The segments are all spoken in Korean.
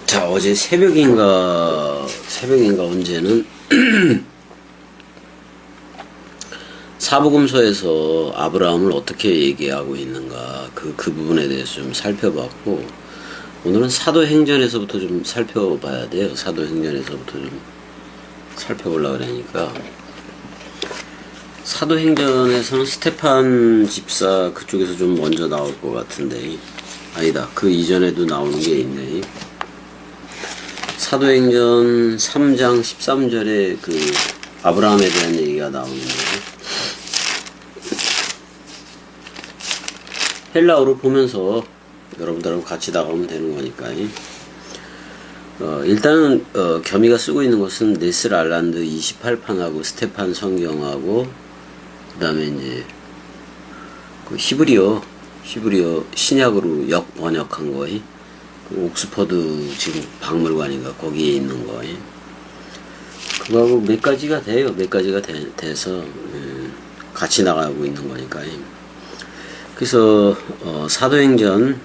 자, 어제 새벽인가 언제는 사복음서에서 아브라함을 어떻게 얘기하고 있는가 그 부분에 대해서 좀 살펴봤고, 오늘은 사도행전에서부터 좀 살펴봐야 돼요. 사도행전에서부터 좀 살펴보려고 그러니까, 사도행전에서는 스테판 집사 그쪽에서 좀 먼저 나올 것 같은데, 아니다, 그 이전에도 나오는 게 있네. 사도행전 3장 13절에 그 아브라함에 대한 얘기가 나오는데, 헬라어로 보면서 여러분들하고 같이 나가면 되는 거니까. 일단은 겸이가 쓰고 있는 것은 네스 랄란드 28판하고 스테판 성경하고, 그 다음에 이제 그 히브리어 신약으로 역번역한 거, 그 옥스퍼드 지금 박물관인가 거기에 있는 거, 그거하고 몇 가지가 돼요. 몇 가지가 돼서 같이 나가고 있는 거니까. 그래서 사도행전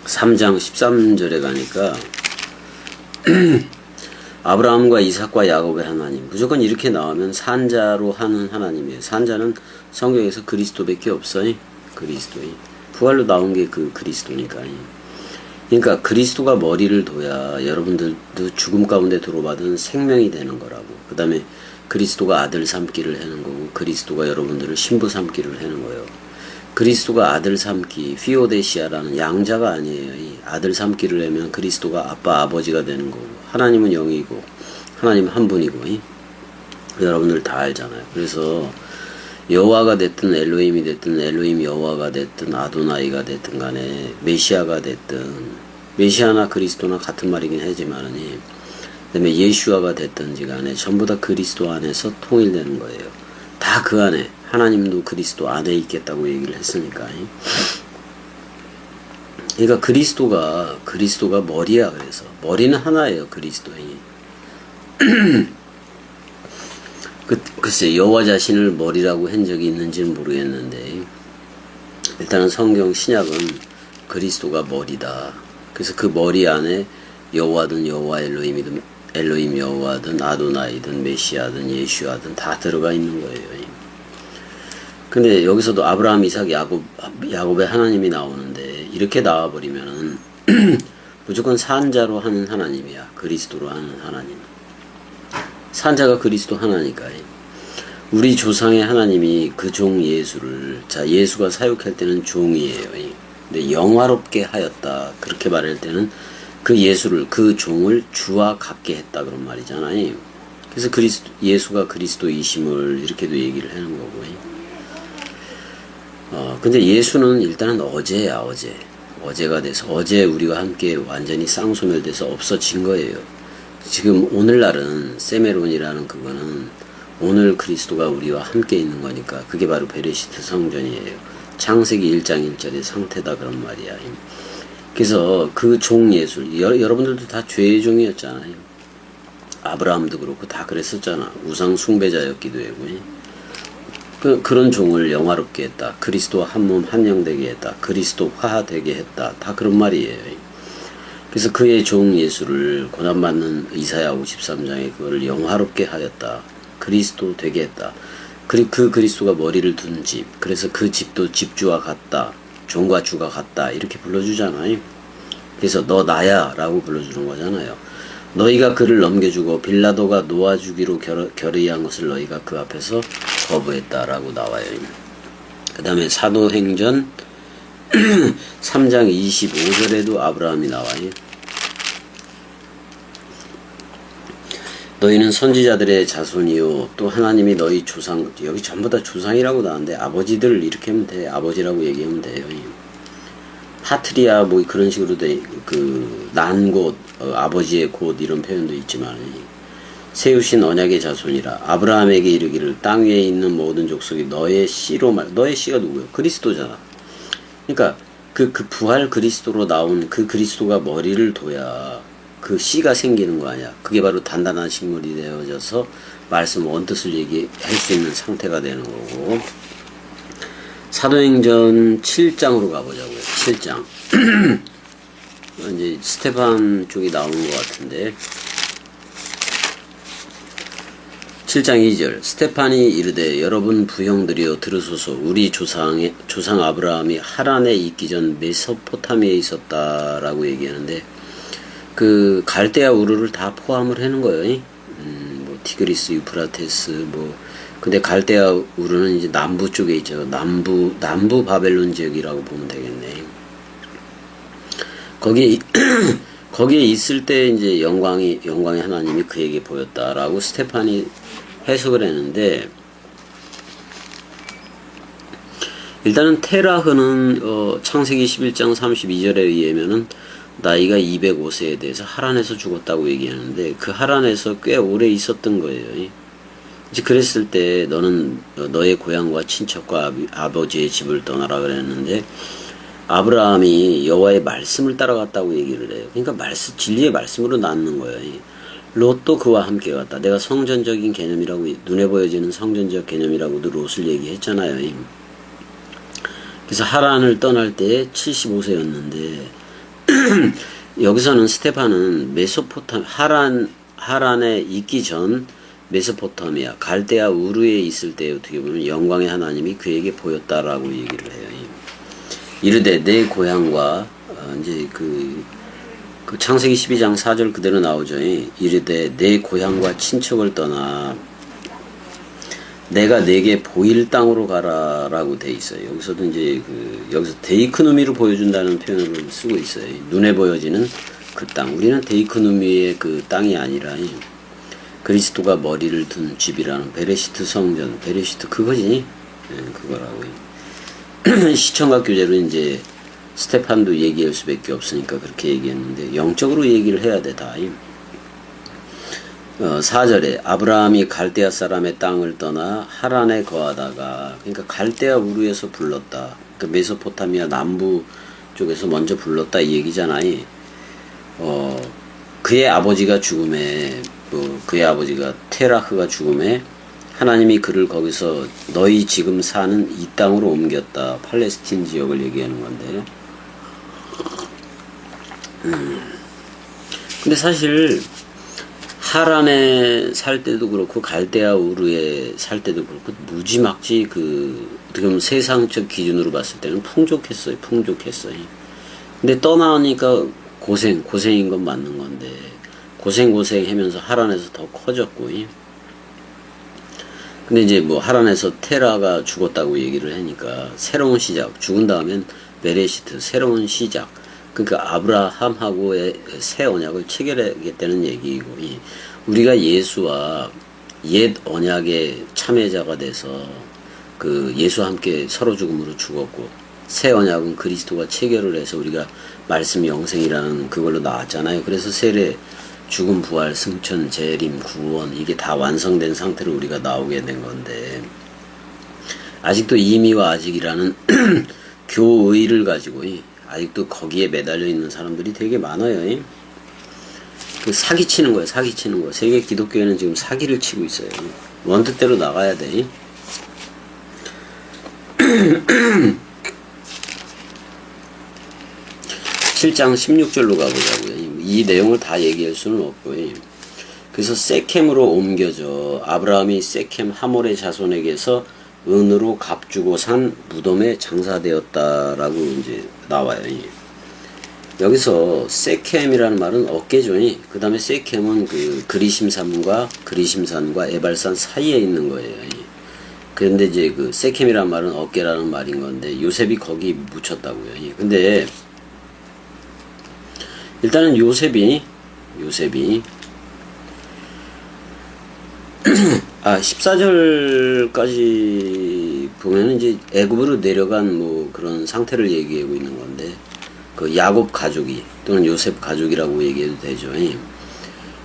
3장 13절에 가니까 아브라함과 이삭과 야곱의 하나님, 무조건 이렇게 나오면 산자로 하는 하나님이에요. 산자는 성경에서 그리스도밖에 없어요. 그리스도이 부활로 나온 게 그 그리스도니까. 그러니까 그리스도가 머리를 둬야 여러분들도 죽음 가운데 들어받은 생명이 되는 거라고. 그 다음에 그리스도가 아들 삼기를 하는 거고, 그리스도가 여러분들을 신부 삼기를 하는 거예요. 그리스도가 아들 삼기, 피오데시아라는 양자가 아니에요. 이 아들 삼기를 하면 그리스도가 아빠, 아버지가 되는 거고, 하나님은 영이고, 하나님은 한 분이고, 여러분들 다 알잖아요. 그래서 여호와가 됐든 엘로힘이 됐든 엘로힘 여호와가 됐든 아도나이가 됐든 간에 메시아가 됐든, 메시아나 그리스도나 같은 말이긴 하지만은, 그다음에 예슈아가 됐든지 간에 전부 다 그리스도 안에서 통일되는 거예요. 다 그 안에, 하나님도 그리스도 안에 있겠다고 얘기를 했으니까. 그러니까 그리스도가 머리야. 그래서 머리는 하나예요. 그리스도의. 글쎄 여호와 자신을 머리라고 한 적이 있는지는 모르겠는데, 일단은 성경 신약은 그리스도가 머리다. 그래서 그 머리 안에 여호와든 여호와 엘로힘이든 엘로힘 여호와든 아도나이든 메시아든 예슈아든 다 들어가 있는 거예요. 근데 여기서도 아브라함, 이삭, 야곱의 하나님이 나오는데, 이렇게 나와버리면은 무조건 산자로 하는 하나님이야. 그리스도로 하는 하나님. 산자가 그리스도 하나니까. 우리 조상의 하나님이 그 종 예수를, 자, 예수가 사역할 때는 종이에요. 근데 영화롭게 하였다, 그렇게 말할 때는 그 예수를, 그 종을 주와 같게 했다, 그런 말이잖아요. 그래서 예수가 그리스도이심을 이렇게도 얘기를 하는 거고. 근데 예수는 일단은 어제야, 어제가 돼서, 어제 우리와 함께 완전히 쌍소멸돼서 없어진 거예요. 지금 오늘날은 세메론이라는 그거는 오늘 그리스도가 우리와 함께 있는 거니까, 그게 바로 베레시트 성전이에요. 창세기 1장 1절의 상태다, 그런 말이야. 그래서 그 종 예수, 여러분들도 다 죄의 종이었잖아요. 아브라함도 그렇고 다 그랬었잖아. 우상 숭배자였기도 하고. 그런 종을 영화롭게 했다. 그리스도와 한 몸 한 영 되게 했다. 그리스도화 되게 했다. 다 그런 말이에요. 그래서 그의 종 예수를 고난받는 이사야 53장에 그거를 영화롭게 하였다. 그리스도 되게 했다. 그리고 그 그리스도가 머리를 둔 집, 그래서 그 집도 집주와 같다. 종과 주가 같다. 이렇게 불러주잖아요. 그래서 너 나야 라고 불러주는 거잖아요. 너희가 그를 넘겨주고 빌라도가 놓아주기로 결의한 것을 너희가 그 앞에서 거부했다라고 나와요. 그 다음에 사도행전 3장 25절에도 아브라함이 나와요. 너희는 선지자들의 자손이요, 또 하나님이 너희 조상, 여기 전부 다 조상이라고 나오는데 아버지들 이렇게 하면 돼. 아버지라고 얘기하면 돼요. 파트리아 뭐 그런 식으로 난 곳, 아버지의 곳, 이런 표현도 있지만, 세우신 언약의 자손이라 아브라함에게 이르기를 땅 위에 있는 모든 족속이 너의 씨로 너의 씨가 누구예요? 그리스도잖아. 그러니까 그 부활 그리스도로 나온 그 그리스도가 머리를 둬야 그 씨가 생기는 거 아니야. 그게 바로 단단한 식물이 되어져서 말씀 원뜻을 얘기할 수 있는 상태가 되는 거고, 사도행전 7장으로 가보자고요. 7장. 이제 스테판 쪽이 나오는 것 같은데 7장 2절 스테판이 이르되 여러분 부형들이여 들으소서 우리 조상 아브라함이 하란에 있기 전 메소포타미아에 있었다라고 얘기하는데 그 갈대아 우르를 다 포함을 하는 거예요. 뭐 티그리스 유프라테스 뭐 근데 갈대아 우르는 이제 남부 쪽에 있죠. 남부 바벨론 지역이라고 보면 되겠네. 거기에 있을 때 이제 영광의 하나님이 그에게 보였다라고 스테판이 해석을 했는데 일단은 테라흐는 창세기 11장 32절에 의하면은 나이가 205세에 대해서 하란에서 죽었다고 얘기하는데 그 하란에서 꽤 오래 있었던 거예요. 이제 그랬을 때 너는 너의 고향과 친척과 아버지의 집을 떠나라 그랬는데 아브라함이 여호와의 말씀을 따라갔다고 얘기를 해요. 그러니까 진리의 말씀으로 낳는 거예요. 롯도 그와 함께 갔다. 내가 성전적인 개념이라고 눈에 보여지는 성전적 개념이라고도 롯을 얘기했잖아요. 그래서 하란을 떠날 때 75세였는데 여기서는 스테판은 하란에 있기 전 메소포타미아 갈대아 우르에 있을 때 어떻게 보면 영광의 하나님이 그에게 보였다라고 얘기를 해요. 이르되 내 고향과 이제 그 창세기 12장 4절 그대로 나오죠. 이르되 내 고향과 친척을 떠나 내가 내게 보일 땅으로 가라라고 돼 있어요. 여기서도 이제 여기서 데이크노미를 보여준다는 표현을 쓰고 있어요. 눈에 보여지는 그 땅. 우리는 데이크노미의 그 땅이 아니라 그리스도가 머리를 둔 집이라는 베레시트 성전, 베레시트 그거지. 그거라고. 시청각 교재로 이제 스테판도 얘기할 수밖에 없으니까 그렇게 얘기했는데 영적으로 얘기를 해야 돼 다. 4절에 아브라함이 갈대아 사람의 땅을 떠나 하란에 거하다가 그러니까 갈대아 우르에서 불렀다. 그러니까 메소포타미아 남부 쪽에서 먼저 불렀다 이 얘기잖아요. 그의 아버지가 죽음에 그의 아버지가 테라흐가 죽음에 하나님이 그를 거기서 너희 지금 사는 이 땅으로 옮겼다. 팔레스틴 지역을 얘기하는 건데요. 근데 사실 하란에 살 때도 그렇고 갈대아 우르에 살 때도 그렇고 무지막지 어떻게 보면 세상적 기준으로 봤을 때는 풍족했어요. 근데 떠나니까 고생인 건 맞는 건데 고생하면서 하란에서 더 커졌고 근데 이제 뭐 하란에서 테라가 죽었다고 얘기를 하니까 새로운 시작 죽은 다음엔 베레시트 새로운 시작 그러니까 아브라함하고의 새 언약을 체결하겠다는 얘기이고 우리가 예수와 옛 언약의 참여자가 돼서 예수와 함께 서로 죽음으로 죽었고 새 언약은 그리스도가 체결을 해서 우리가 말씀 영생이라는 그걸로 나왔잖아요. 그래서 세례 죽음 부활 승천 재림 구원 이게 다 완성된 상태로 우리가 나오게 된 건데 아직도 이미와 아직이라는 교의를 가지고 아직도 거기에 매달려 있는 사람들이 되게 많아요. 사기치는 거예요. 세계 기독교회는 지금 사기를 치고 있어요. 원뜻대로 나가야 돼. 7장 16절로 가보자고요. 이 내용을 다 얘기할 수는 없고요. 그래서 세켐으로 옮겨져 아브라함이 세켐 하몰의 자손에게서 은으로 값주고 산 무덤에 장사되었다라고 이제 나와요. 여기서 세켐이라는 말은 어깨죠. 그 다음에 세켐은 그리심산과 에발산 사이에 있는 거예요. 그런데 이제 세켐이라는 말은 어깨라는 말인 건데 요셉이 거기 묻혔다고요. 근데 일단은 요셉이 14절까지 보면은 이제 애굽으로 내려간 그런 상태를 얘기하고 있는 건데 야곱 가족이 또는 요셉 가족이라고 얘기해도 되죠.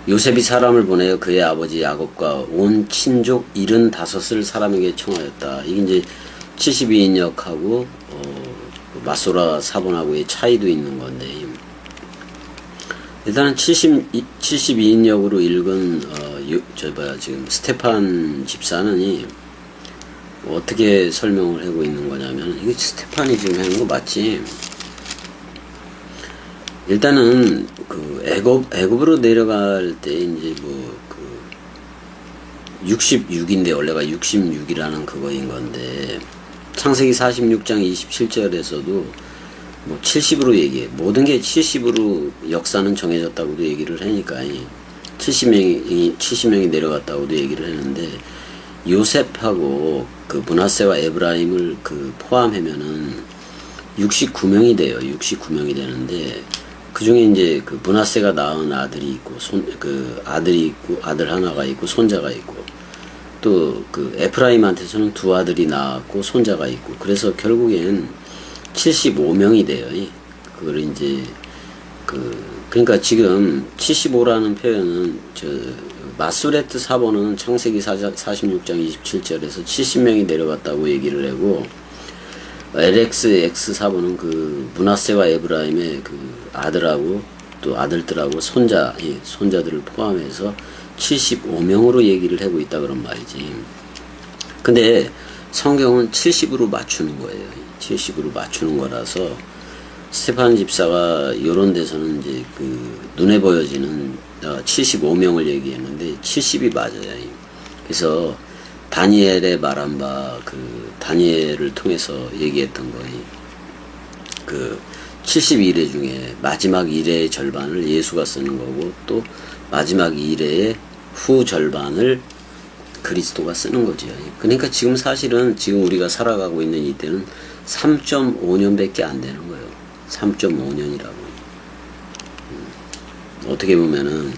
요셉이 사람을 보내어 그의 아버지 야곱과 온 친족 75을 사람에게 청하였다. 이게 이제 72인역하고 마소라 사본하고의 차이도 있는 건데 일단은 72인역으로 읽은 지금 스테판 집사는 어떻게 설명을 하고 있는 거냐면, 이게 스테판이 지금 하는 거 맞지? 일단은 애굽으로 내려갈 때 이제 66인데 원래가 66이라는 그거인 건데, 창세기 46장 27절에서도 70으로 얘기해. 모든 게 70으로 역사는 정해졌다고도 얘기를 하니까 70명이 내려갔다고도 얘기를 했는데, 요셉하고 므낫세와 에브라임을 포함하면은 69명이 돼요. 69명이 되는데, 그 중에 이제 므낫세가 낳은 아들이 있고, 아들이 있고, 아들 하나가 있고, 손자가 있고, 또 에프라임한테서는 두 아들이 낳았고, 손자가 있고, 그래서 결국엔 75명이 돼요. 그걸 이제, 그러니까 지금 75라는 표현은, 마수레트 사본은 창세기 46장 27절에서 70명이 내려갔다고 얘기를 하고, LXX 사본은 므낫세와 에브라임의 아들하고, 또 아들들하고 손자들을 포함해서 75명으로 얘기를 하고 있다 그런 말이지. 근데 성경은 70으로 맞추는 거예요. 70으로 맞추는 거라서 스테판 집사가 요런 데서는 이제 눈에 보여지는 75명을 얘기했는데 70이 맞아요. 그래서 다니엘의 말한 바 다니엘을 통해서 얘기했던 거예요. 72례 중에 마지막 1회의 절반을 예수가 쓰는 거고, 또 마지막 1회의 후 절반을 그리스도가 쓰는 거죠. 그러니까 지금 사실은 지금 우리가 살아가고 있는 이때는 3.5년밖에 안 되는 거예요. 3.5년이라고. 어떻게 보면은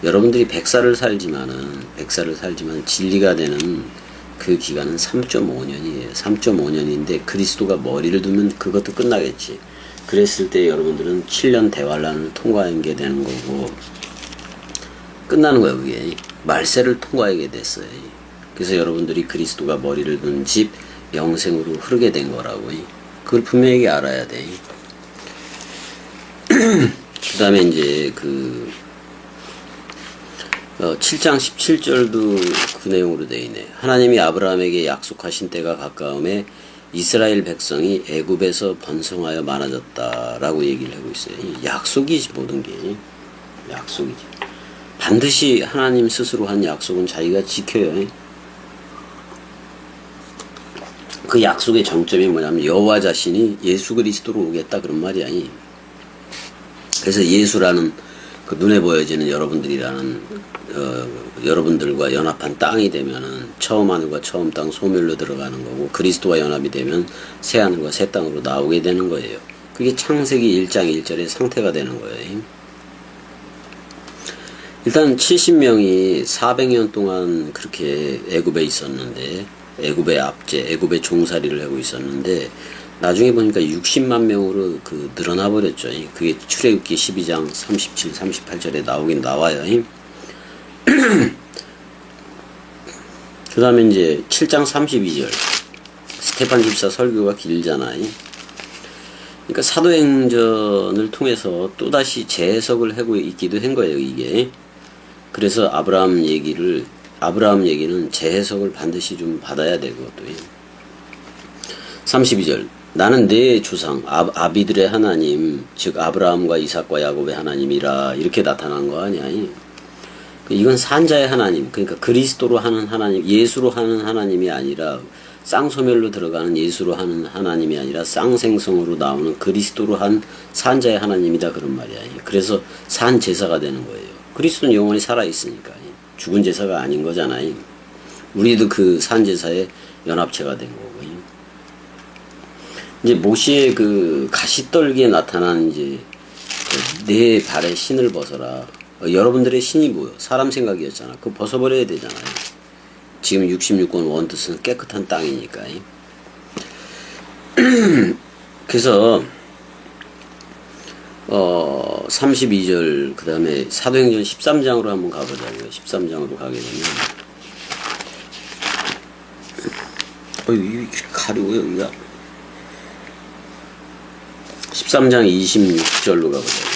여러분들이 100살을 살지만 진리가 되는 그 기간은 3.5년이에요. 3.5년인데 그리스도가 머리를 두면 그것도 끝나겠지. 그랬을 때 여러분들은 7년 대환란을 통과하게 되는 거고, 끝나는 거예요. 그게 말세를 통과하게 됐어요. 그래서 여러분들이 그리스도가 머리를 둔 집 영생으로 흐르게 된 거라고. 그걸 분명히 알아야 돼. 그 다음에 이제 7장 17절도 그 내용으로 되어 있네. 하나님이 아브라함에게 약속하신 때가 가까움에 이스라엘 백성이 애굽에서 번성하여 많아졌다라고 얘기를 하고 있어요. 약속이지, 모든 게. 약속이지. 반드시 하나님 스스로 한 약속은 자기가 지켜요. 그 약속의 정점이 뭐냐면 여호와 자신이 예수 그리스도로 오겠다 그런 말이야. 그래서 예수라는 눈에 보여지는 여러분들과 연합한 땅이 되면은 처음 하늘과 처음 땅 소멸로 들어가는 거고, 그리스도와 연합이 되면 새 하늘과 새 땅으로 나오게 되는 거예요. 그게 창세기 1장 1절의 상태가 되는 거예요. 일단 70명이 400년 동안 그렇게 애굽에 있었는데, 애굽의 압제, 애굽의 종살이를 하고 있었는데, 나중에 보니까 60만 명으로 늘어나 버렸죠. 그게 출애굽기 12장 37, 38절에 나오긴 나와요. 그 다음에 이제 7장 32절. 스테판 집사 설교가 길잖아요. 그러니까 사도행전을 통해서 또다시 재해석을 하고 있기도 한 거예요, 이게. 그래서 아브라함 얘기는 재해석을 반드시 좀 받아야 되고, 또 32절. 나는 내 조상 아비들의 하나님, 즉 아브라함과 이삭과 야곱의 하나님이라, 이렇게 나타난 거 아니야. 이건 산자의 하나님, 그러니까 그리스도로 하는 하나님, 예수로 하는 하나님이 아니라, 쌍소멸로 들어가는 예수로 하는 하나님이 아니라 쌍생성으로 나오는 그리스도로 한 산자의 하나님이다 그런 말이야. 그래서 산 제사가 되는 거예요. 그리스도는 영원히 살아있으니까 죽은 제사가 아닌 거잖아요. 우리도 그 산 제사의 연합체가 된 거고. 이제 모시의 가시떨기에 나타난 이제 네 발의 신을 벗어라. 여러분들의 신이 뭐요? 사람 생각이었잖아. 그거 벗어버려야 되잖아요. 지금 66권 원뜻은 깨끗한 땅이니까. 그래서 32절 그 다음에 사도행전 13장으로 한번 가보자고요. 13장으로 가게 되면 이게 가려고 여기가 13장 26절로 가보자고요.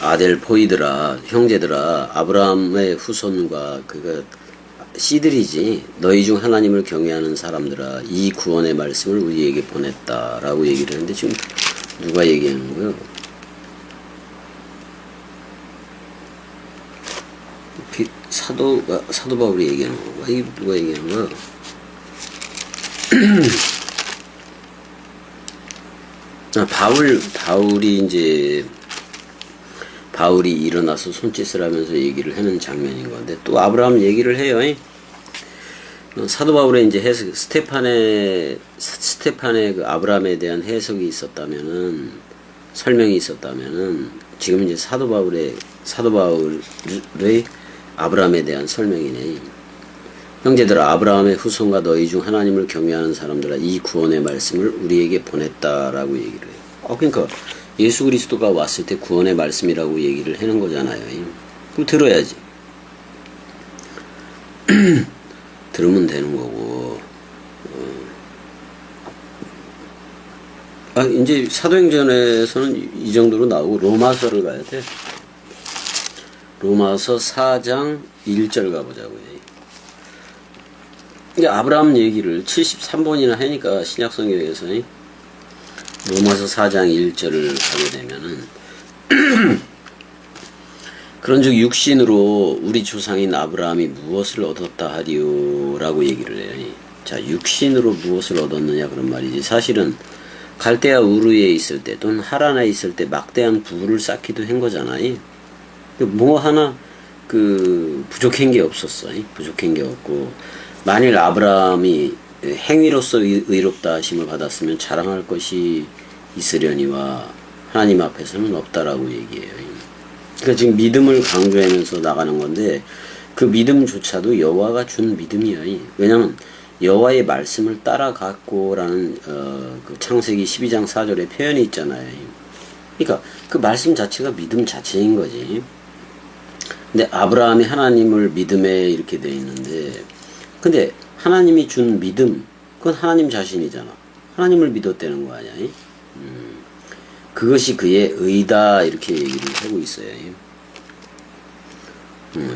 아델 포이드라 형제들아, 아브라함의 후손과 씨들이지. 너희 중 하나님을 경외하는 사람들아, 이 구원의 말씀을 우리에게 보냈다라고 얘기를 했는데 지금 누가 얘기하는 거예요? 사도 바울이 얘기하는 건가? 이게 누가 얘기하는 거야? 바울이 일어나서 손짓을 하면서 얘기를 하는 장면인 건데, 또 아브라함 얘기를 해요. 사도 바울의 이제 해석, 스테판의 그 아브라함에 대한 해석이 있었다면은, 설명이 있었다면은, 지금 이제 사도 바울의 아브라함에 대한 설명이네. 형제들아, 아브라함의 후손과 너희 중 하나님을 경외하는 사람들아, 이 구원의 말씀을 우리에게 보냈다라고 얘기를 해요. 그러니까 예수 그리스도가 왔을 때 구원의 말씀이라고 얘기를 하는 거잖아요. 그럼 들어야지. 들으면 되는 거고. 이제 사도행전에서는 이 정도로 나오고 로마서를 가야 돼. 로마서 4장 1절 가보자고요. 이게 아브라함 얘기를 73번이나 하니까 신약성경에서 로마서 4장 1절을 하게 되면은 그런즉 육신으로 우리 조상인 아브라함이 무엇을 얻었다 하리요라고 얘기를 해요. 자, 육신으로 무엇을 얻었느냐 그런 말이지. 사실은 갈대아 우르에 있을 때 또는 하란에 있을 때 막대한 부를 쌓기도 한 거잖아요. 뭐 하나 부족한 게 없었어. 부족한 게 없고, 만일 아브라함이 행위로서 의롭다 하심을 받았으면 자랑할 것이 있으려니와 하나님 앞에서는 없다라고 얘기해요. 그러니까 지금 믿음을 강조하면서 나가는 건데, 그 믿음조차도 여호와가 준 믿음이에요. 왜냐하면 여호와의 말씀을 따라갔고라는 그 창세기 12장 4절에 표현이 있잖아요. 그러니까 그 말씀 자체가 믿음 자체인 거지. 근데 아브라함이 하나님을 믿음에 이렇게 돼 있는데, 근데 하나님이 준 믿음, 그건 하나님 자신이잖아. 하나님을 믿었다는 거 아니야? 그것이 그의 의다, 이렇게 얘기를 하고 있어요.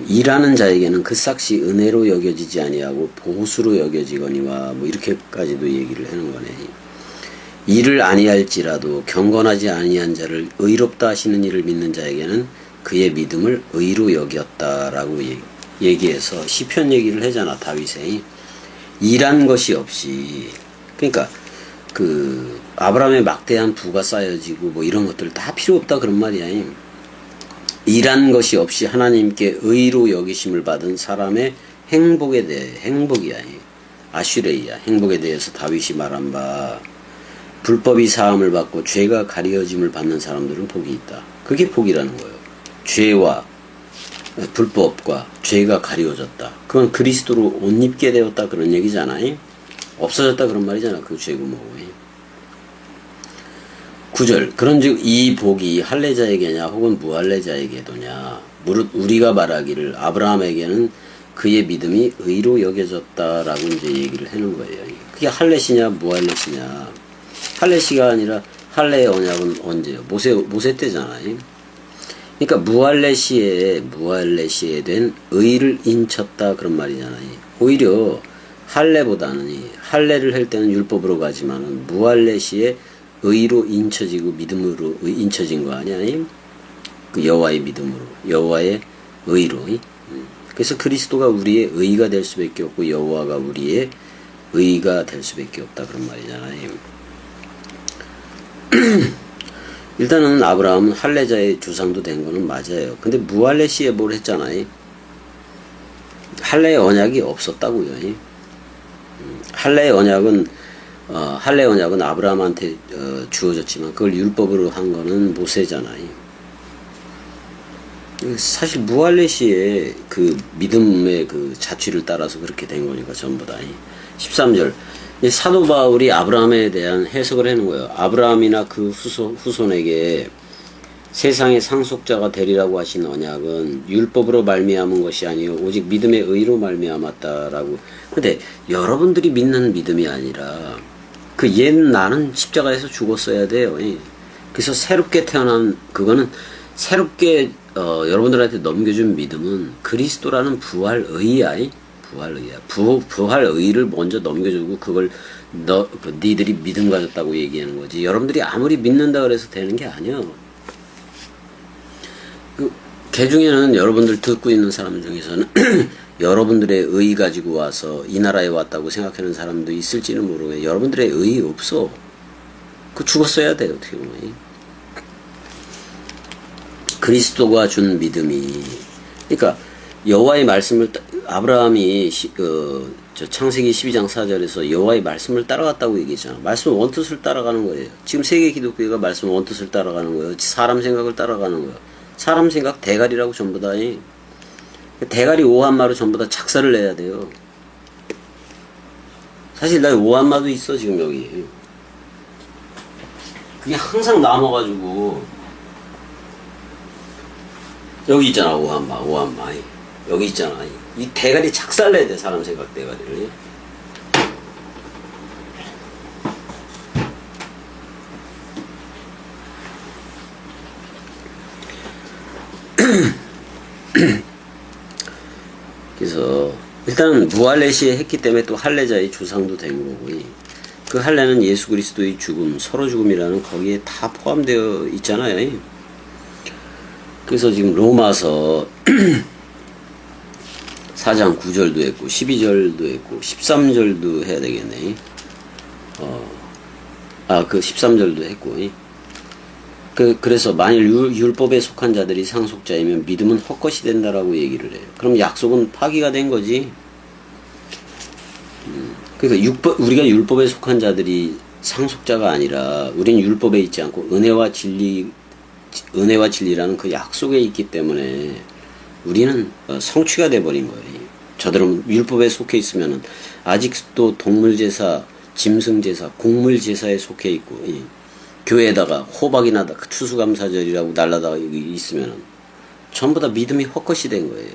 일하는 자에게는 그 삭시 은혜로 여겨지지 아니하고 보수로 여겨지거니와, 뭐 이렇게까지도 얘기를 하는 거네. 일을 아니할지라도 경건하지 아니한 자를 의롭다 하시는 이를 믿는 자에게는 그의 믿음을 의로 여겼다라고 얘기해서 시편 얘기를 하잖아. 다윗이 일한 것이 없이, 그러니까 아브라함의 막대한 부가 쌓여지고 뭐 이런 것들 다 필요 없다 그런 말이야. 일한 것이 없이 하나님께 의로 여기심을 받은 사람의 행복에 대해, 행복이야. 아슈레이야. 행복에 대해서 다윗이 말한 바, 불법이 사함을 받고 죄가 가려짐을 받는 사람들은 복이 있다. 그게 복이라는 거예요. 죄와 불법과 죄가 가려졌다. 그건 그리스도로 옷 입게 되었다 그런 얘기잖아요. 없어졌다 그런 말이잖아. 그 죄고 뭐고. 9절 그런즉 이 복이 할례자에게냐 혹은 무할례자에게도냐 무릇 우리가 말하기를 아브라함에게는 그의 믿음이 의로 여겨졌다라고 이제 얘기를 하는 거예요. 그게 할례시냐 무할례시냐. 할례시가 아니라 할례의 언약은 언제요? 모세 때잖아요. 그러니까 무할례 시에 된 의를 인쳤다 그런 말이잖아요. 오히려 할례보다는 할례를 할 때는 율법으로 가지만은 무할례 시에 의로 인쳐지고 믿음으로 인쳐진 거 아니야? 그 여호와의 믿음으로, 여호와의 의로. 그래서 그리스도가 우리의 의가 될 수밖에 없고 여호와가 우리의 의가 될 수밖에 없다 그런 말이잖아요. 일단은 아브라함은 할례자의 조상도 된 거는 맞아요. 근데 무할례 시에 뭘 했잖아요. 할례의 언약이 없었다고요. 할례의 언약은 아브라함한테 주어졌지만 그걸 율법으로 한 거는 모세잖아요. 사실 무할례 시에 그 믿음의 그 자취를 따라서 그렇게 된 거니까 전부 다. 13절 사도 바울이 아브라함에 대한 해석을 하는 거예요. 아브라함이나 그 후손에게 세상의 상속자가 되리라고 하신 언약은 율법으로 말미암은 것이 아니요 오직 믿음의 의로 말미암았다라고. 근데 여러분들이 믿는 믿음이 아니라 그 옛 나는 십자가에서 죽었어야 돼요. 그래서 새롭게 태어난 그거는 새롭게 여러분들한테 넘겨준 믿음은 그리스도라는 부활의야. 부활의야. 부활의를 먼저 넘겨주고 그걸 니들이 믿음 가졌다고 얘기하는 거지. 여러분들이 아무리 믿는다 그래서 되는 게 아니야. 개 중에는 여러분들 듣고 있는 사람 중에서는 여러분들의 의 가지고 와서 이 나라에 왔다고 생각하는 사람도 있을지는 모르고 여러분들의 의 없어. 그 죽었어야 돼 어떻게 보면. 그리스도가 준 믿음이 그러니까 여호와의 말씀을 아브라함이 창세기 12장 4절에서 여호와의 말씀을 따라갔다고 얘기했잖아. 말씀 원뜻을 따라가는 거예요. 지금 세계 기독교가 말씀 원뜻을 따라가는 거예요. 사람 생각을 따라가는 거예요. 사람 생각 대가리라고 전부 다 대가리 오한마로 전부 다 작사를 내야 돼요. 사실 나 오한마도 있어 지금 여기. 그게 항상 남아가지고 여기 있잖아 오한마 여기 있잖아. 이 대가리 작살 내야 돼 사람 생각 대가리를. 그래서 일단은 무할레시에 했기 때문에 또 할례자의 조상도 된 거고 그 할례는 예수 그리스도의 죽음, 서로 죽음이라는 거기에 다 포함되어 있잖아요. 그래서 지금 로마서 4장 9절도 했고 12절도 했고 13절도 해야 되겠네. 그 13절도 했고 그래서 만일 율법에 속한 자들이 상속자이면 믿음은 헛것이 된다라고 얘기를 해요. 그럼 약속은 파기가 된 거지. 그러니까 우리가 율법에 속한 자들이 상속자가 아니라 우린 율법에 있지 않고 은혜와 진리라는 그 약속에 있기 때문에 우리는 성취가 돼버린 거예요. 저들은 율법에 속해 있으면은 아직도 동물제사, 짐승제사, 곡물제사에 속해 있고 교회에다가 호박이나 추수감사절이라고 날라다가 있으면은 전부 다 믿음이 헛것이 된 거예요.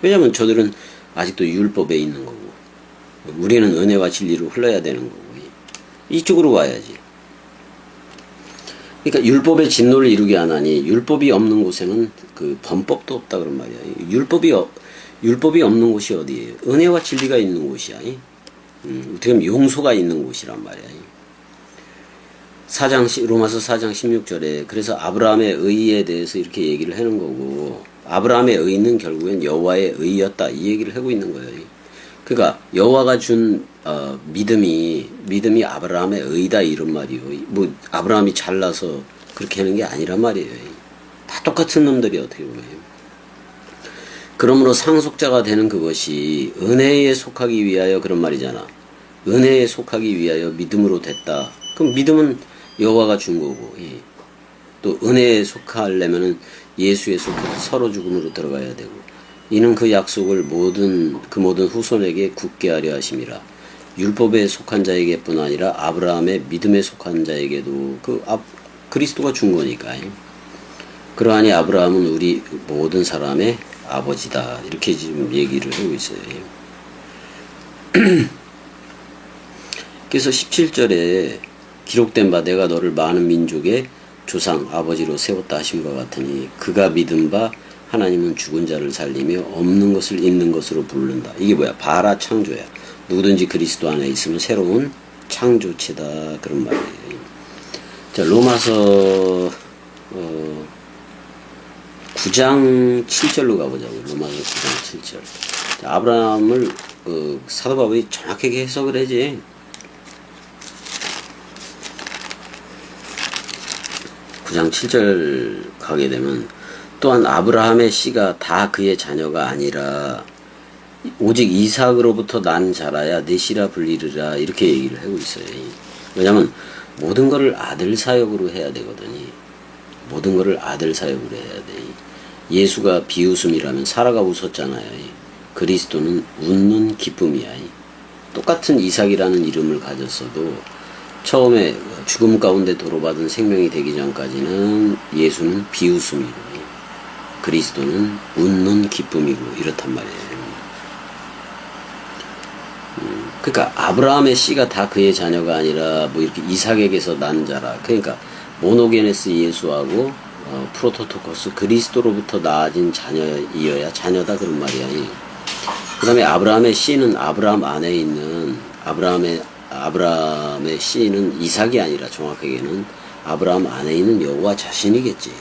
왜냐면 저들은 아직도 율법에 있는 거고 우리는 은혜와 진리로 흘러야 되는 거고 이쪽으로 와야지. 그러니까 율법의 진노를 이루게 하나니 율법이 없는 곳에는 그 범법도 없다 그런 말이야. 율법이 없는 곳이 어디예요? 은혜와 진리가 있는 곳이야. 어떻게 보면 용서가 있는 곳이란 말이야. 로마서 4장 16절에 그래서 아브라함의 의에 대해서 이렇게 얘기를 하는 거고 아브라함의 의는 결국엔 여호와의 의였다 이 얘기를 하고 있는 거예요. 그러니까 여호와가 준 믿음이 아브라함의 의다 이런 말이요. 뭐 아브라함이 잘나서 그렇게 하는 게 아니란 말이에요. 다 똑같은 놈들이 어떻게 보면. 그러므로 상속자가 되는 그것이 은혜에 속하기 위하여 그런 말이잖아. 은혜에 속하기 위하여 믿음으로 됐다. 그럼 믿음은 여호와가 준 거고 또 은혜에 속하려면은 예수에 속해서 서로 죽음으로 들어가야 되고 이는 그 약속을 모든 후손에게 굳게 하려 하심이라. 율법에 속한 자에게뿐 아니라 아브라함의 믿음에 속한 자에게도 그리스도가 준 거니까. 그러하니 아브라함은 우리 모든 사람의 아버지다 이렇게 지금 얘기를 하고 있어요. 그래서 17절에 기록된 바 내가 너를 많은 민족의 조상 아버지로 세웠다 하신 것 같으니 그가 믿은 바 하나님은 죽은 자를 살리며 없는 것을 있는 것으로 부른다. 이게 뭐야? 바라 창조야. 누구든지 그리스도 안에 있으면 새로운 창조체다 그런 말이에요. 자 로마서 9장 7절로 가보자고요. 로마서 9장 7절. 자, 아브라함을 사도 바울이 정확하게 해석을 하지. 9장 7절 가게 되면 또한 아브라함의 씨가 다 그의 자녀가 아니라 오직 이삭으로부터 난 자라야 내 씨라 불리르라 이렇게 얘기를 하고 있어요. 왜냐면 모든 거를 아들 사역으로 해야 되거든요. 모든 거를 아들 사역으로 해야 돼. 예수가 비웃음이라면 사라가 웃었잖아요. 그리스도는 웃는 기쁨이야. 똑같은 이삭이라는 이름을 가졌어도 처음에 죽음 가운데 도로받은 생명이 되기 전까지는 예수는 비웃음이고 그리스도는 웃는 기쁨이고 이렇단 말이에요. 그러니까 아브라함의 씨가 다 그의 자녀가 아니라 뭐 이렇게 이삭에게서 난 자라. 그러니까 모노게네스 예수하고 프로토토코스 그리스도로부터 나아진 자녀이어야 자녀다 그런 말이야. 그 다음에 아브라함의 씨는 아브라함 안에 있는 아브라함의 씨는 이삭이 아니라 정확하게는 아브라함 안에 있는 여호와 자신이겠지.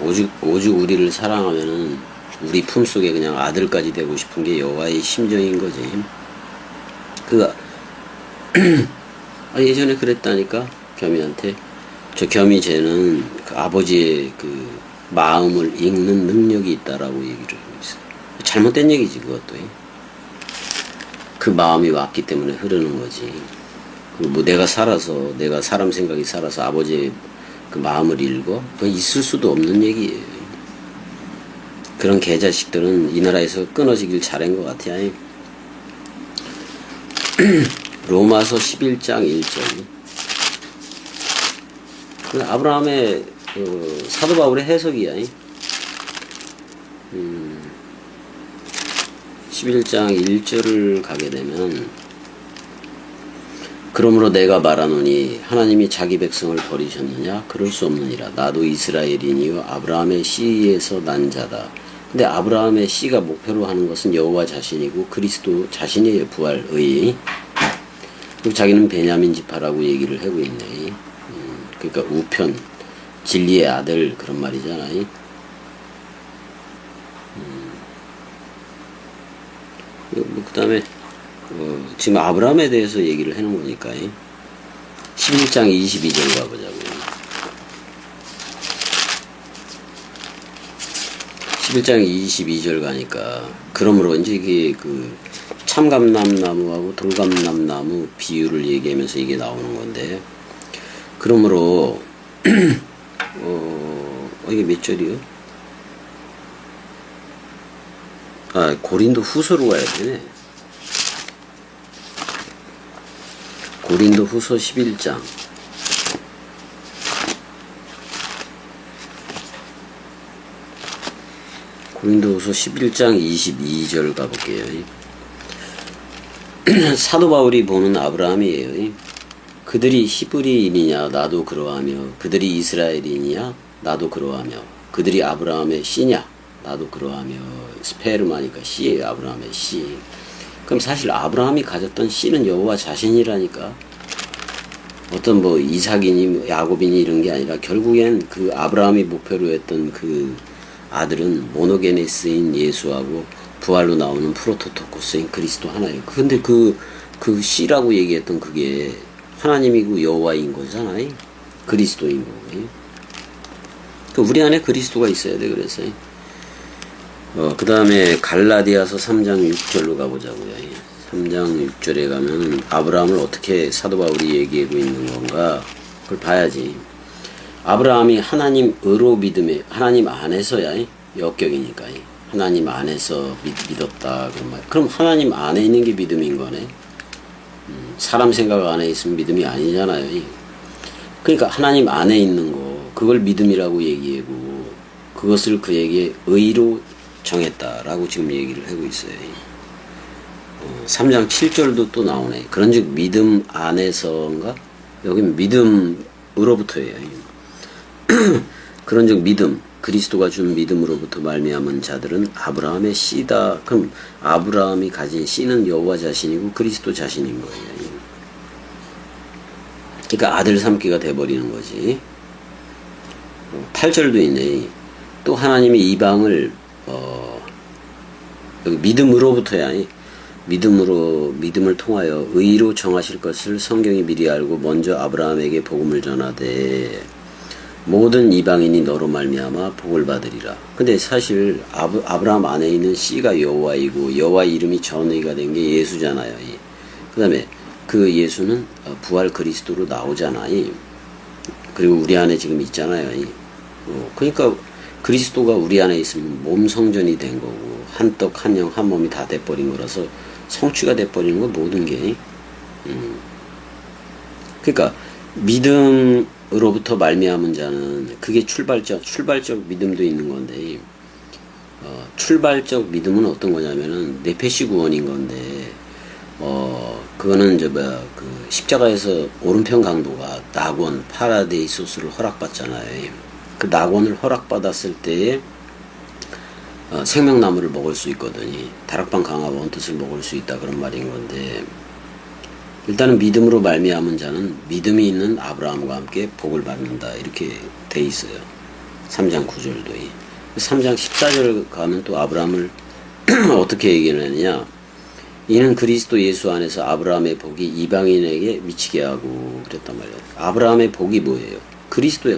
오직 우리를 사랑하면은 우리 품속에 그냥 아들까지 되고 싶은 게 여호와의 심정인 거지. 예전에 그랬다니까, 겸이한테. 저 겸이 쟤는 그 아버지의 그 마음을 읽는 능력이 있다라고 얘기를 하고 있어요. 잘못된 얘기지, 그것도. 그 마음이 왔기 때문에 흐르는 거지. 뭐 내가 사람 생각이 살아서 아버지의 그 마음을 읽어? 그건 있을 수도 없는 얘기예요. 그런 개자식들은 이 나라에서 끊어지길 잘한 것 같아. 로마서 11장 1절. 아브라함의 사도 바울의 해석이야. 11장 1절을 가게 되면, 그러므로 내가 말하노니 하나님이 자기 백성을 버리셨느냐? 그럴 수 없느니라. 나도 이스라엘인이요 아브라함의 씨에서 난 자다. 근데 아브라함의 씨가 목표로 하는 것은 여호와 자신이고 그리스도 자신이에요. 부활의. 그리고 자기는 베냐민 지파라고 얘기를 하고 있네. 그러니까 우편, 진리의 아들, 그런 말이잖아. 그 다음에 지금 아브라함에 대해서 얘기를 해놓은 거니까 11장 22절 가보자고요. 11장 22절 가니까, 그러므로 이제 이게 그 참감람나무하고 돌감람나무 비유를 얘기하면서 이게 나오는 건데, 그러므로 이게 몇 절이요? 고린도 후서로 가야 되네. 고린도 후서 11장. 고린도 후서 11장 22절 가볼게요. 사도 바울이 보는 아브라함이에요. 그들이 히브리인이냐? 나도 그러하며. 그들이 이스라엘인이냐? 나도 그러하며. 그들이 아브라함의 씨냐? 나도 그러하며. 스페르마니까 씨예요. 아브라함의 씨. 그럼 사실 아브라함이 가졌던 씨는 여호와 자신이라니까. 어떤 뭐 이삭이니 야곱이니 이런 게 아니라 결국엔 그 아브라함이 목표로 했던 그 아들은 모노게네스인 예수하고 부활로 나오는 프로토토코스인 그리스도 하나예요. 근데 그 씨라고 얘기했던 그게 하나님이고 여호와인 거잖아요. 그리스도인 거고요. 우리 안에 그리스도가 있어야 돼. 그래서 그 다음에 갈라디아서 3장 6절로 가보자고요. 3장 6절에 가면 아브라함을 어떻게 사도 바울이 얘기하고 있는 건가 그걸 봐야지. 아브라함이 하나님으로 믿음에, 하나님 안에서야 역격이니까 하나님 안에서 믿었다 그런 말. 그럼 하나님 안에 있는 게 믿음인 거네. 사람 생각 안에 있으면 믿음이 아니잖아요. 그러니까 하나님 안에 있는 거, 그걸 믿음이라고 얘기하고 그것을 그에게 의로 정했다라고 지금 얘기를 하고 있어요. 3장 7절도 또 나오네. 그런즉 믿음 안에서인가? 여기는 믿음으로부터예요. 그런즉 믿음, 그리스도가 준 믿음으로부터 말미암은 자들은 아브라함의 씨다. 그럼 아브라함이 가진 씨는 여호와 자신이고 그리스도 자신인 거예요. 그러니까 아들 삼기가 돼버리는 거지. 8절도 있네. 또 하나님이 이방을 여기 믿음으로부터야. 믿음을 통하여 의로 정하실 것을 성경이 미리 알고 먼저 아브라함에게 복음을 전하되 모든 이방인이 너로 말미암아 복을 받으리라. 근데 사실 아브라함 안에 있는 씨가 여호와이고 여호와 이름이 전의가 된 게 예수잖아요. 그 다음에 그 예수는 부활 그리스도로 나오잖아요. 그리고 우리 안에 지금 있잖아요. 그러니까 그리스도가 우리 안에 있으면 몸 성전이 된 거고 한 떡 한 영 한 몸이 다 돼버린 거라서 성취가 돼버리는 거 모든 게. 그러니까 믿음으로부터 말미암은 자는 그게 출발적 믿음도 있는 건데 출발적 믿음은 어떤 거냐면은 뇌폐시 구원인 건데 그거는 그 십자가에서 오른편 강도가 낙원 파라데이소스를 허락받잖아요. 그 낙원을 허락받았을 때에 생명나무를 먹을 수 있거든요. 다락방 강화 원뜻을 먹을 수 있다 그런 말인 건데, 일단은 믿음으로 말미암은 자는 믿음이 있는 아브라함과 함께 복을 받는다 이렇게 돼 있어요. 3장 9절도. 3장 14절 가면 또 아브라함을 어떻게 얘기를 하느냐, 이는 그리스도 예수 안에서 아브라함의 복이 이방인에게 미치게 하고 그랬단 말이에요. 아브라함의 복이 뭐예요? 그리스도야.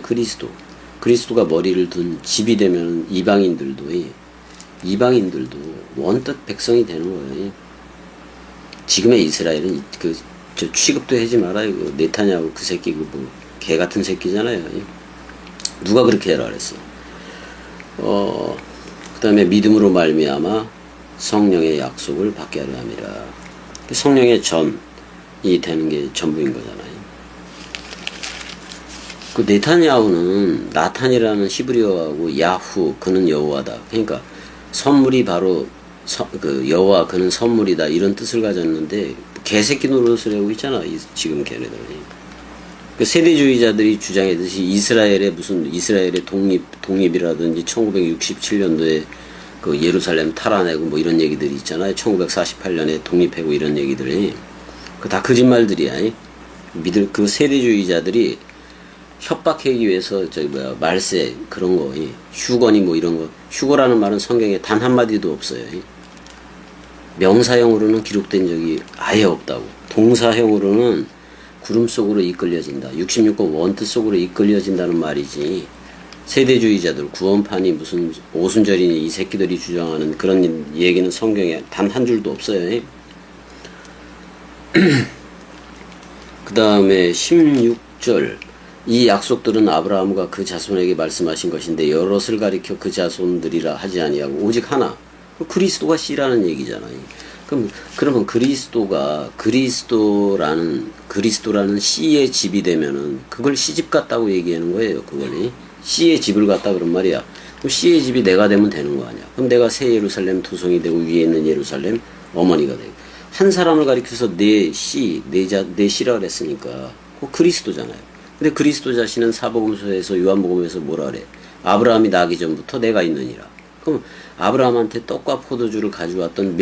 그리스도가 머리를 둔 집이 되면 이방인들도 원뜻 백성이 되는 거예요. 지금의 이스라엘은 저 취급도 하지 말아요. 네타냐후 그 새끼 개 같은 새끼잖아요. 누가 그렇게 해라 그랬어. 그 다음에 믿음으로 말미암아 성령의 약속을 받게 하려 함이라. 성령의 전이 되는 게 전부인 거잖아요. 그 네타냐후는 나탄이라는 히브리어하고 야후 그는 여호와다. 그러니까 선물이 바로 그 여호와 그는 선물이다 이런 뜻을 가졌는데 개새끼 노릇을 하고 있잖아 지금 걔네들이. 그 세대주의자들이 주장했듯이 이스라엘의 독립이라든지 1967년도에 그 예루살렘 탈환하고 뭐 이런 얘기들이 있잖아요. 1948년에 독립하고 이런 얘기들이 그 다 거짓말들이야. 그 세대주의자들이 협박하기 위해서 말세 그런 거, 휴거니 뭐 이런 거, 휴거라는 말은 성경에 단 한마디도 없어요. 명사형으로는 기록된 적이 아예 없다고. 동사형으로는 구름 속으로 이끌려진다. 66권 원뜻 속으로 이끌려진다는 말이지. 세대주의자들, 구원판이 무슨 오순절이니 이 새끼들이 주장하는 그런 얘기는 성경에 단 한 줄도 없어요. 그 다음에 16절. 이 약속들은 아브라함과 그 자손에게 말씀하신 것인데 여럿을 가리켜 그 자손들이라 하지 아니하고 오직 하나. 그리스도가 씨라는 얘기잖아요. 그러면 그리스도라는 씨의 집이 되면은 그걸 시집 같다고 얘기하는 거예요. 그걸 씨의 집을 갖다 그런 말이야. 그럼 씨의 집이 내가 되면 되는 거 아니야. 그럼 내가 새 예루살렘 토성이 되고 위에 있는 예루살렘 어머니가 되고 한 사람을 가리켜서 내 씨라 그랬으니까 그 그리스도잖아요. 근데 그리스도 자신은 사복음서에서 요한복음에서 뭐라 그래? 아브라함이 나기 전부터 내가 있느니라. 그럼 아브라함한테 떡과 포도주를 가져왔던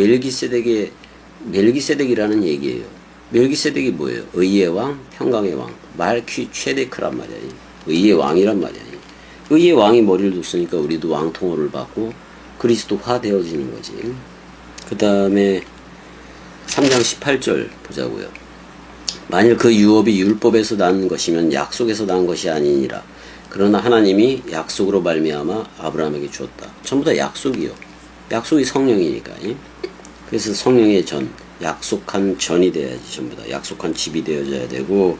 멜기세덱이라는 얘기예요. 멜기세덱이 뭐예요? 의의 왕, 평강의 왕, 말퀴 최데크란 말이야. 의의 왕이란 말이야. 의의 왕이 머리를 뒀으니까 우리도 왕통호를 받고 그리스도화 되어지는 거지. 그 다음에 3장 18절 보자고요. 만일 그 유업이 율법에서 난 것이면 약속에서 난 것이 아니니라. 그러나 하나님이 약속으로 말미암아 아브라함에게 주었다. 전부 다 약속이요. 약속이 성령이니까. 그래서 성령의 약속한 전이 돼야지. 전부 다 약속한 집이 되어져야 되고,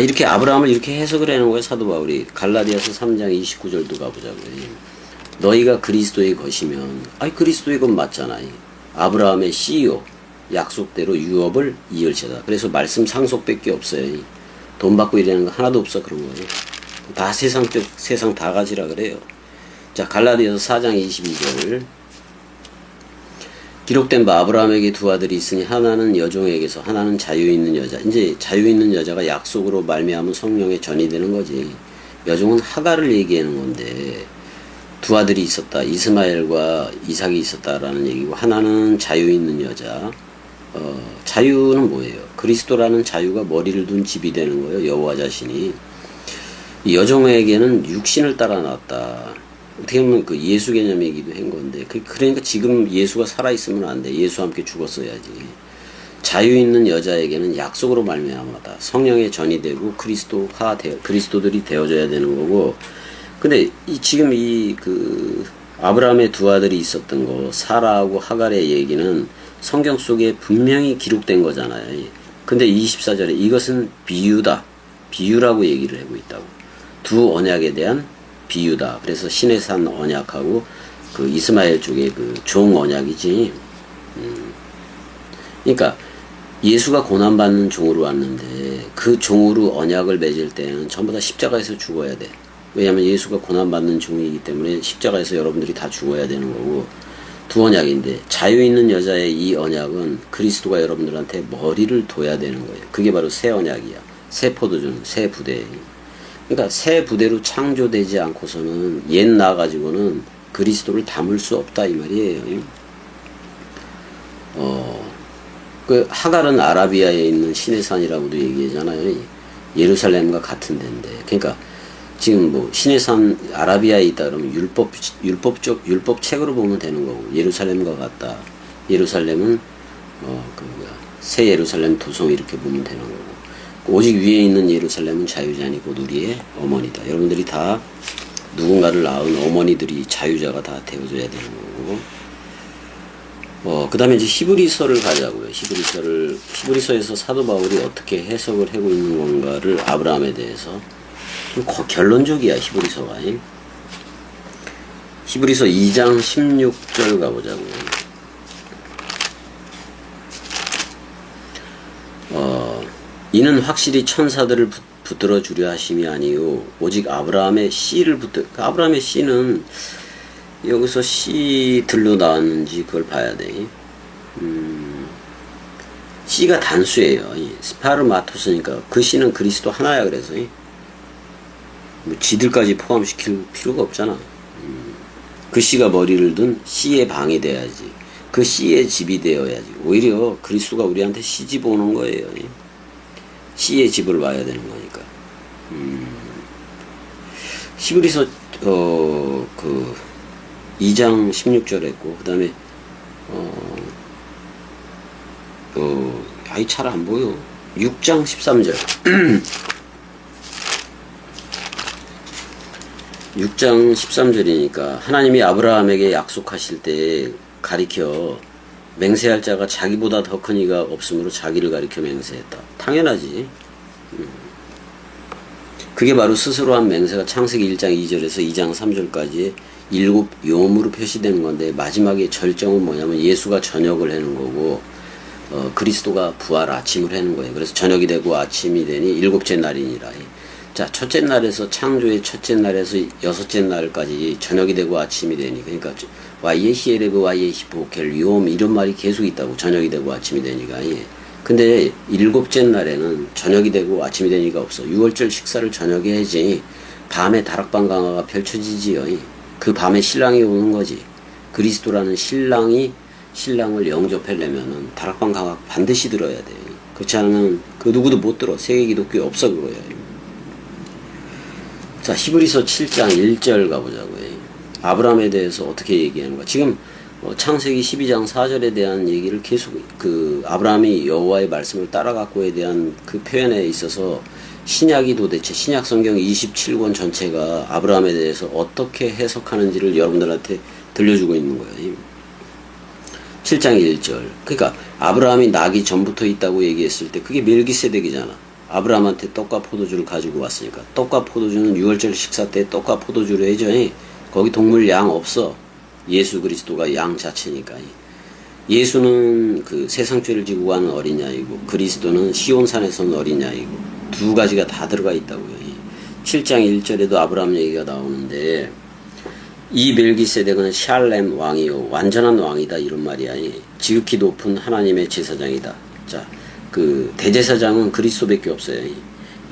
이렇게 아브라함을 이렇게 해석을 해놓은 거예요. 사도 바울이. 갈라디아서 3장 29절도 가보자고요. 너희가 그리스도의 것이면, 그리스도의 것 맞잖아. 아브라함의 씨요. 약속대로 유업을 이을지어다. 그래서 말씀 상속밖에 없어요. 돈 받고 이러는 거 하나도 없어. 그런 거예요. 다 세상 다 가지라 그래요. 자, 갈라디아서 4장 22절. 기록된 바 아브라함에게 두 아들이 있으니 하나는 여종에게서 하나는 자유 있는 여자. 이제 자유 있는 여자가 약속으로 말미암은 성령의 전이 되는 거지. 여종은 하갈을 얘기하는 건데 두 아들이 있었다. 이스마엘과 이삭이 있었다라는 얘기고 하나는 자유 있는 여자. 자유는 뭐예요? 그리스도라는 자유가 머리를 둔 집이 되는 거예요. 여호와 자신이. 이 여종에게는 육신을 따라 나왔다. 어떻게 보면 그 예수 개념이기도 한 건데, 그러니까 지금 예수가 살아있으면 안 돼. 예수와 함께 죽었어야지. 자유 있는 여자에게는 약속으로 말미암았다. 성령의 전이 되고 그리스도들이 되어져야 되는 거고. 근데 지금 아브라함의 두 아들이 있었던 거, 사라하고 하갈의 얘기는 성경 속에 분명히 기록된 거잖아요. 근데 24절에 이것은 비유다. 비유라고 얘기를 하고 있다고. 두 언약에 대한 비유다. 그래서 신의 산 언약하고 그 이스마엘 쪽의 그 종 언약이지. 그러니까 예수가 고난받는 종으로 왔는데 그 종으로 언약을 맺을 때는 전부 다 십자가에서 죽어야 돼. 왜냐하면 예수가 고난받는 종이기 때문에 십자가에서 여러분들이 다 죽어야 되는 거고, 두 언약인데 자유 있는 여자의 이 언약은 그리스도가 여러분들한테 머리를 둬야 되는 거예요. 그게 바로 새 언약이야. 새 포도주는 새 부대. 그러니까 새 부대로 창조되지 않고서는 옛 나 가지고는 그리스도를 담을 수 없다 이 말이에요. 그 하갈은 아라비아에 있는 시내산이라고도 얘기하잖아요. 예루살렘과 같은 데인데, 그러니까 지금 뭐 시내산 아라비아에 있다 그러면 율법책으로 보면 되는 거고, 예루살렘과 같다. 예루살렘은 새 예루살렘 도성 이렇게 보면 되는 거고, 오직 위에 있는 예루살렘은 자유자니 곧 우리의 어머니다. 여러분들이 다 누군가를 낳은 어머니들이 자유자가 다 되어줘야 되는 거고. 그 다음에 이제 히브리서를 가자고요. 히브리서에서 사도 바울이 어떻게 해석을 하고 있는 건가를 아브라함에 대해서 좀 결론적이야, 히브리서가. 히브리서 2장 16절 가보자고요. 이는 확실히 천사들을 붙들어 주려 하심이 아니요 오직 아브라함의 씨를 아브라함의 씨는 여기서 씨들로 나왔는지 그걸 봐야 돼. 씨가 단수예요. 스파르마토스니까 그 씨는 그리스도 하나야. 그래서 뭐 지들까지 포함시킬 필요가 없잖아. 그 씨가 머리를 든 씨의 방이 돼야지. 그 씨의 집이 되어야지. 오히려 그리스도가 우리한테 시집 오는 거예요. 씨의 집을 와야 되는 거니까. 히브리서 2장 16절 했고, 그 다음에 아이 잘 안 보여. 6장 13절 6장 13절이니까 하나님이 아브라함에게 약속하실 때 가리켜 맹세할 자가 자기보다 더 큰 이가 없으므로 자기를 가리켜 맹세했다. 당연하지. 그게 바로 스스로 한 맹세가 창세기 1장 2절에서 2장 3절까지 7 요음으로 표시되는 건데, 마지막에 절정은 뭐냐면 예수가 저녁을 하는 거고, 그리스도가 부활 아침을 하는 거예요. 그래서 저녁이 되고 아침이 되니 7째 날이니라. 자, 첫째 날에서 창조의 첫째 날에서 6째 날까지 저녁이 되고 아침이 되니, 그러니까 와이에시에레브 와이에시보켈 요음 이런 말이 계속 있다고. 저녁이 되고 아침이 되니까. 근데 7째 날에는 저녁이 되고 아침이 되니까 없어. 6월절 식사를 저녁에 해지 밤에 다락방 강화가 펼쳐지지요. 그 밤에 신랑이 오는 거지. 그리스도라는 신랑을 영접하려면은 다락방 강화 반드시 들어야 돼. 그렇지 않으면 그 누구도 못 들어. 세계 기독교에 없어 그거야. 자, 히브리서 7장 1절 가보자고요. 아브라함에 대해서 어떻게 얘기하는가. 지금 창세기 12장 4절에 대한 얘기를 계속 아브라함이 여호와의 말씀을 따라갔고에 대한 그 표현에 있어서 신약이 도대체 신약 성경 27권 전체가 아브라함에 대해서 어떻게 해석하는지를 여러분들한테 들려주고 있는 거예요. 7장 1절. 그러니까 아브라함이 나기 전부터 있다고 얘기했을 때 그게 멜기세덱이잖아. 아브라함한테 떡과 포도주를 가지고 왔으니까. 떡과 포도주는 6월절 식사 때 떡과 포도주를 해줘. 거기 동물 양 없어. 예수 그리스도가 양 자체니까. 예수는 그 세상죄를 지고 가는 어린 양이고, 그리스도는 시온산에서 온 어린 양이고, 두 가지가 다 들어가 있다고요. 7장 1절에도 아브라함 얘기가 나오는데, 이 멜기세덱은 샬렘 왕이요 완전한 왕이다 이런 말이야. 지극히 높은 하나님의 제사장이다. 자, 그 대제사장은 그리스도밖에 없어요.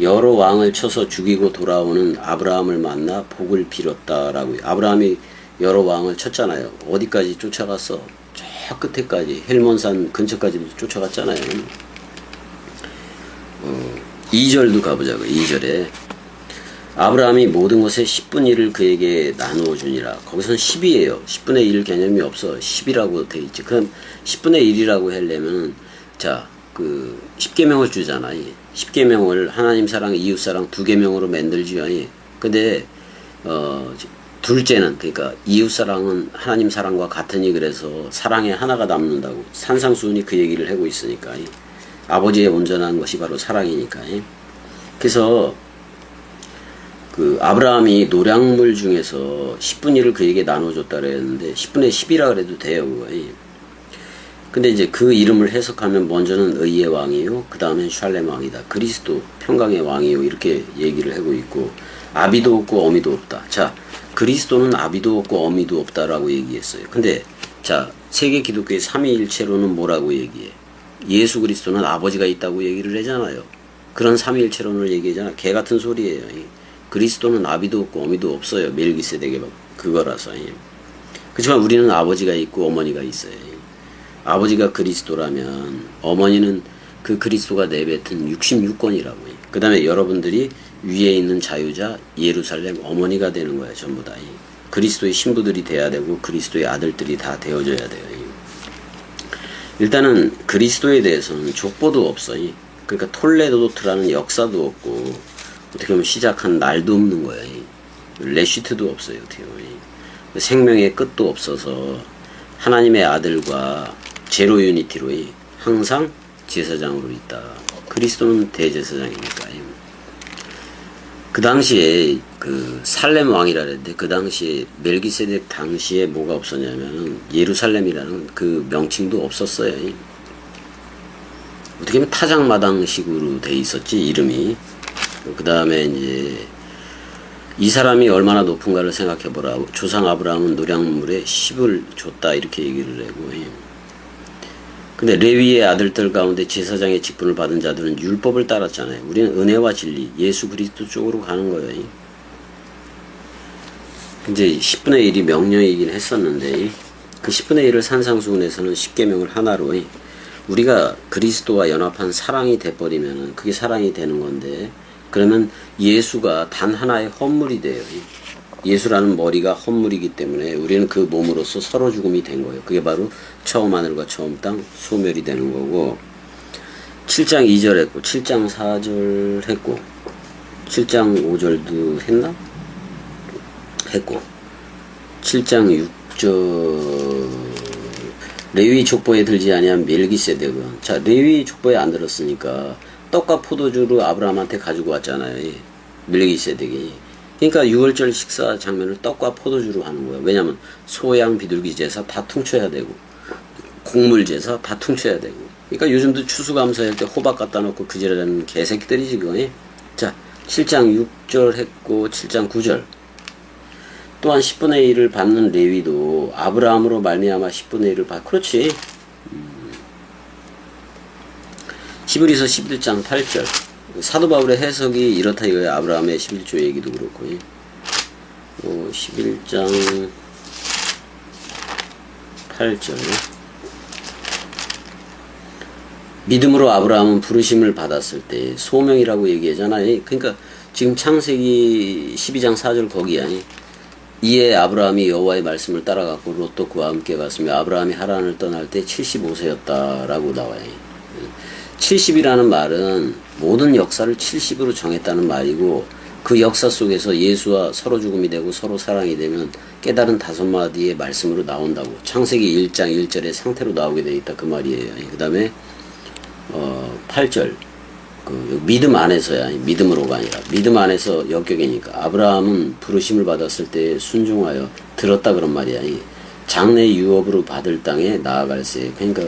여러 왕을 쳐서 죽이고 돌아오는 아브라함을 만나 복을 빌었다라고요. 아브라함이 여러 왕을 쳤잖아요. 어디까지 쫓아갔어? 저 끝에까지, 헬몬산 근처까지도 쫓아갔잖아요. 2절도 가보자고요. 2절에 아브라함이 모든 것의 10분의 1을 그에게 나누어 주니라. 거기서는 10이에요. 10분의 1 개념이 없어. 10이라고 돼 있지. 그럼 10분의 1이라고 하려면은, 자, 10계명을 주잖아. 10계명을 하나님 사랑, 이웃 사랑 2계명으로 만들지요. 근데, 둘째는, 그러니까 이웃 사랑은 하나님 사랑과 같으니 그래서 사랑에 하나가 남는다고. 산상수훈이 그 얘기를 하고 있으니까. 아버지의 온전한 것이 바로 사랑이니까. 그래서, 아브라함이 노량물 중에서 10분의 1을 그에게 나눠줬다 그랬는데, 10분의 10이라 그래도 돼요, 그거. 근데 이제 그 이름을 해석하면 먼저는 의의 왕이요, 그 다음엔 샬렘 왕이다. 그리스도 평강의 왕이요, 이렇게 얘기를 하고 있고, 아비도 없고 어미도 없다. 자, 그리스도는 아비도 없고 어미도 없다라고 얘기했어요. 근데 자, 세계 기독교의 삼위일체론은 뭐라고 얘기해? 예수 그리스도는 아버지가 있다고 얘기를 하잖아요. 그런 삼위일체론을 얘기하잖아. 개 같은 소리예요. 그리스도는 아비도 없고 어미도 없어요. 멜기세덱의 그거라서. 그렇지만 우리는 아버지가 있고 어머니가 있어요. 아버지가 그리스도라면 어머니는 그 그리스도가 내뱉은 66권이라고. 그 다음에 여러분들이 위에 있는 자유자 예루살렘 어머니가 되는 거야. 전부 다. 그리스도의 신부들이 돼야 되고 그리스도의 아들들이 다 되어줘야 돼요. 일단은 그리스도에 대해서는 족보도 없어요. 그러니까 톨레도트라는 역사도 없고 어떻게 보면 시작한 날도 없는 거예요. 레시트도 없어요. 어떻게 보면. 생명의 끝도 없어서 하나님의 아들과 제로 유니티로 항상 제사장으로 있다. 그리스도는 대제사장이니까요. 그 당시에 그 살렘 왕이라 그랬는데 그 당시에 멜기세덱 당시에 뭐가 없었냐면 예루살렘이라는 그 명칭도 없었어요. 어떻게 보면 타작마당식으로 돼 있었지 이름이. 그 다음에 이제 이 사람이 얼마나 높은가를 생각해보라. 조상 아브라함은 노량물에 10을 줬다 이렇게 얘기를 하고. 근데 레위의 아들들 가운데 제사장의 직분을 받은 자들은 율법을 따랐잖아요. 우리는 은혜와 진리, 예수 그리스도 쪽으로 가는 거예요. 이제 10분의 1이 명령이긴 했었는데 그 10분의 1을 산상수훈에서는 10계명을 하나로 우리가 그리스도와 연합한 사랑이 돼버리면 그게 사랑이 되는 건데 그러면 예수가 단 하나의 헌물이 돼요. 예수라는 머리가 헌물이기 때문에 우리는 그 몸으로서 서로 죽음이 된 거예요. 그게 바로 처음 하늘과 처음 땅 소멸이 되는 거고 7장 2절 했고 7장 4절 했고 7장 5절도 했나? 했고 7장 6절 레위 족보에 들지 아니한 멜기세덱은 자 레위 족보에 안 들었으니까 떡과 포도주를 아브라함한테 가지고 왔잖아요. 멜기세덱이. 그러니까 6월절 식사 장면을 떡과 포도주로 하는 거예요. 왜냐면 소양 비둘기 제사 다 퉁쳐야 되고 곡물 제사 다 퉁쳐야 되고. 그러니까 요즘도 추수감사할 때 호박 갖다 놓고 그지라는 개새끼들이 지금. 자 7장 6절 했고 7장 9절 또한 10분의 1을 받는 레위도 아브라함으로 말미암아 10분의 1을 받. 그렇지. 히브리서 11장 8절 사도 바울의 해석이 이렇다 이거예요. 아브라함의 11조 얘기도 그렇고 11장 8절 믿음으로 아브라함은 부르심을 받았을 때 소명이라고 얘기하잖아요. 그러니까 지금 창세기 12장 4절 거기 아니 이에 아브라함이 여호와의 말씀을 따라갔고 롯도 그와 함께 갔으며 아브라함이 하란을 떠날 때 75세였다라고 나와요. 70이라는 말은 모든 역사를 70으로 정했다는 말이고 그 역사 속에서 예수와 서로 죽음이 되고 서로 사랑이 되면 깨달은 5마디의 말씀으로 나온다고. 창세기 1장 1절의 상태로 나오게 되어 있다 그 말이에요. 그 다음에 8절 믿음 안에서야 믿음으로가 아니라 믿음 안에서 역격이니까 아브라함은 부르심을 받았을 때 순종하여 들었다 그런 말이야. 장래 유업으로 받을 땅에 나아갈세. 그러니까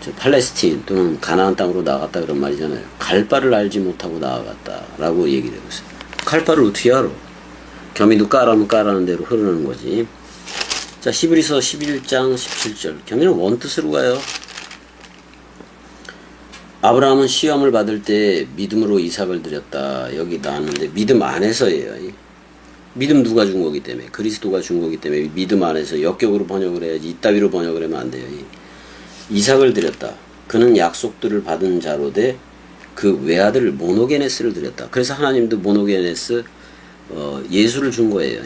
저 팔레스틴 또는 가나안 땅으로 나아갔다 그런 말이잖아요. 갈 바를 알지 못하고 나아갔다라고 얘기를 하고 있어요. 갈 바를 어떻게 알아? 겸이도 까라면 까라는 대로 흐르는 거지. 자 히브리서 11장 17절 겸이는 원뜻으로 가요. 아브라함은 시험을 받을 때 믿음으로 이삭을 드렸다. 여기 나왔는데 믿음 안에서예요. 믿음 누가 준 거기 때문에 그리스도가 준 거기 때문에 믿음 안에서 역격으로 번역을 해야지 이따위로 번역을 하면 안 돼요. 이삭을 드렸다. 그는 약속들을 받은 자로 돼 그 외아들 모노게네스를 드렸다. 그래서 하나님도 모노게네스 예수를 준 거예요.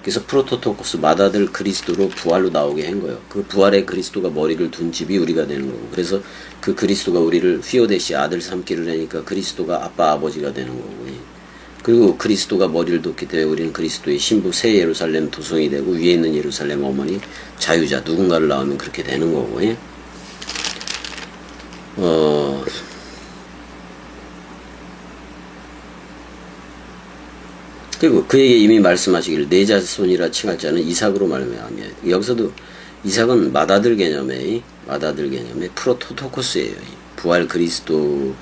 그래서 프로토토코스 맏아들 그리스도로 부활로 나오게 한 거예요. 그 부활의 그리스도가 머리를 둔 집이 우리가 되는 거고 그래서 그 그리스도가 우리를 휘오데시 아들 삼기를 하니까 그리스도가 아빠 아버지가 되는 거고 그리고 그리스도가 머리를 뒀기 때문에 우리는 그리스도의 신부 새 예루살렘 도성이 되고 위에 있는 예루살렘 어머니 자유자 누군가를 낳으면 그렇게 되는 거고 그리고 그에게 이미 말씀하시기를 내 자손이라 칭할 자는 이삭으로 말미암아. 여기서도 이삭은 맏아들 개념의 프로토토코스예요. 부활 그리스도로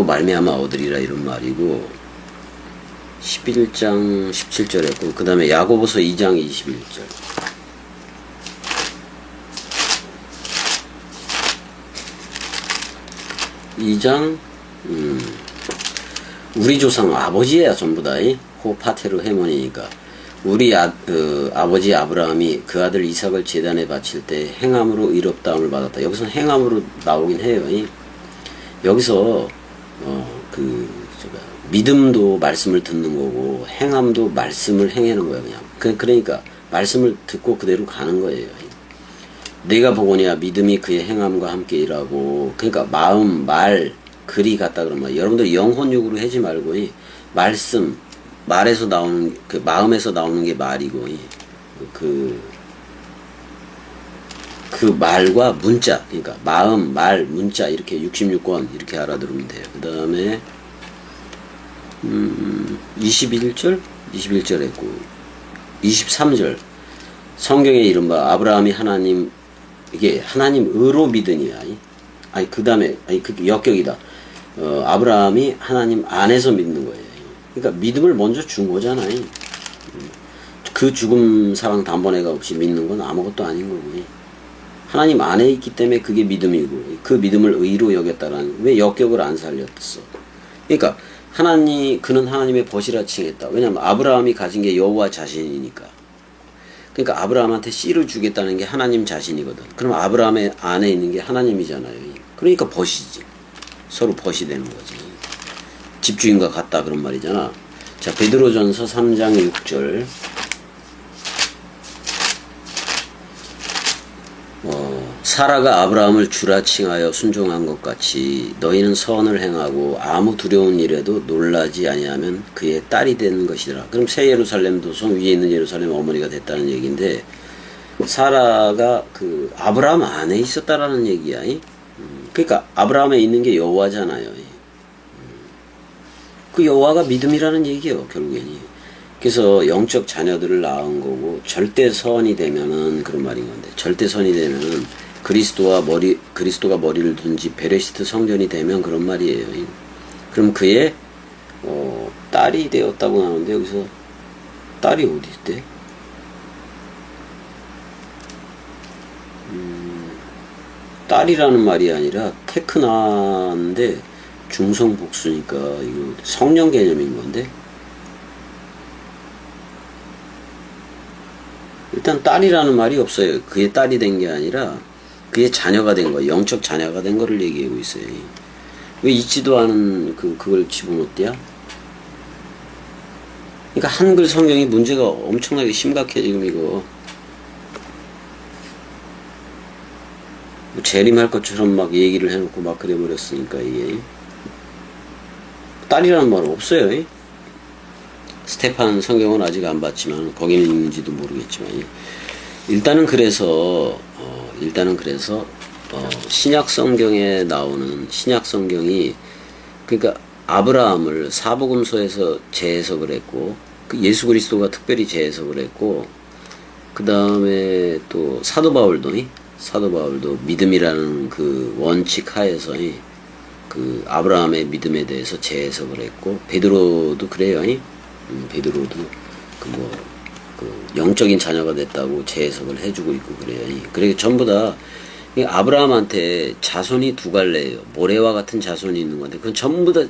말미암아 얻으리라 이런 말이고 11장 17절 했고 그 다음에 야고보서 2장 21절 2장 우리 조상 아버지야 전부 다 호파테르 해머니니까 우리 아버지 아브라함이 그 아들 이삭을 제단에 바칠 때 행함으로 의롭다함을 받았다. 여기서 행함으로 나오긴 해요. 여기서 믿음도 말씀을 듣는 거고 행함도 말씀을 행하는 거예요. 그냥 그러니까 말씀을 듣고 그대로 가는 거예요. 내가 보거니와 믿음이 그의 행함과 함께 일하고, 그러니까 마음, 말, 글이 같다 그러면 여러분들 영혼욕으로 하지 말고 말에서 나오는 그 마음에서 나오는 게 말이고 그 말과 문자, 그러니까 마음, 말, 문자 이렇게 66권 이렇게 알아들으면 돼요. 그 다음에 21절 했고 23절 성경에 이른바 아브라함이 하나님, 이게 하나님 의로 믿으니야. 아니 그 다음에 그 역격이다. 아브라함이 하나님 안에서 믿는 거예요. 그러니까 믿음을 먼저 준 거잖아요. 그 죽음 사랑 단번에가 없이 믿는 건 아무것도 아닌 거고, 하나님 안에 있기 때문에 그게 믿음이고, 그 믿음을 의로 여겼다라는, 왜 역격을 안 살렸어? 그러니까 그는 하나님의 벗이라 칭했다. 왜냐하면 아브라함이 가진 게 여호와 자신이니까. 그러니까 아브라함한테 씨를 주겠다는 게 하나님 자신이거든. 그럼 아브라함의 안에 있는 게 하나님이잖아요. 그러니까 벗이지. 서로 벗이 되는 거지. 집주인과 같다 그런 말이잖아. 자, 베드로전서 3장 6절. 사라가 아브라함을 주라 칭하여 순종한 것 같이 너희는 선을 행하고 아무 두려운 일에도 놀라지 아니하면 그의 딸이 되는 것이라. 그럼 새 예루살렘 도성 위에 있는 예루살렘 어머니가 됐다는 얘기인데, 사라가 그 아브라함 안에 있었다라는 얘기야. 그러니까 아브라함에 있는 게 여호와잖아요. 그 여호와가 믿음이라는 얘기예요, 결국에는. 그래서 영적 자녀들을 낳은 거고, 절대선이 되면은 그런 말인 건데, 절대선이 되면은 그리스도가 머리를 둔 집 베레시트 성전이 되면 그런 말이에요. 그럼 그의 딸이 되었다고 나오는데, 여기서 딸이 어디 있대? 딸이라는 말이 아니라 테크나인데 중성복수니까 이거 성령 개념인 건데, 일단 딸이라는 말이 없어요. 그의 딸이 된 게 아니라 그의 자녀가 된 거, 영적 자녀가 된 거를 얘기하고 있어요. 왜 있지도 않은 그걸 집어넣대야? 그러니까 한글 성경이 문제가 엄청나게 심각해. 지금 이거 뭐 재림할 것처럼 막 얘기를 해놓고 막 그래버렸으니까. 이게 딸이라는 말 없어요. 스테판 성경은 아직 안 봤지만 거기는 있는지도 모르겠지만, 일단은 그래서 신약 성경에 나오는, 신약 성경이 그러니까 아브라함을 사복음서에서 재해석을 했고, 그 예수 그리스도가 특별히 재해석을 했고, 그 다음에 또 사도 바울도 믿음이라는 그 원칙 하에서 그 아브라함의 믿음에 대해서 재해석을 했고, 베드로도 그래요. 베드로도 그 영적인 자녀가 됐다고 재해석을 해주고 있고 그래요. 그러니까 전부 다 아브라함한테 자손이 두 갈래예요. 모래와 같은 자손이 있는 건데, 그건 전부 다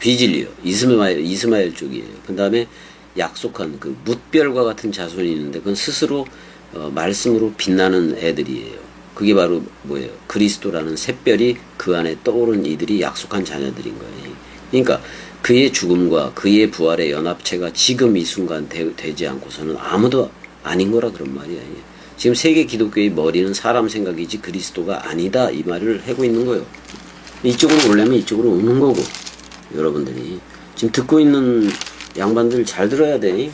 비질리요. 이스마엘 쪽이에요. 그 다음에 약속한 그 뭇별과 같은 자손이 있는데, 그건 스스로 말씀으로 빛나는 애들이에요. 그게 바로 뭐예요? 그리스도라는 샛별이 그 안에 떠오른 이들이 약속한 자녀들인 거예요. 그러니까 그의 죽음과 그의 부활의 연합체가 지금 이 순간 되지 않고서는 아무도 아닌 거라 그런 말이야. 지금 세계 기독교의 머리는 사람 생각이지 그리스도가 아니다, 이 말을 하고 있는 거예요. 이쪽으로 오려면 이쪽으로 오는 거고, 여러분들이 지금 듣고 있는 양반들 잘 들어야 돼.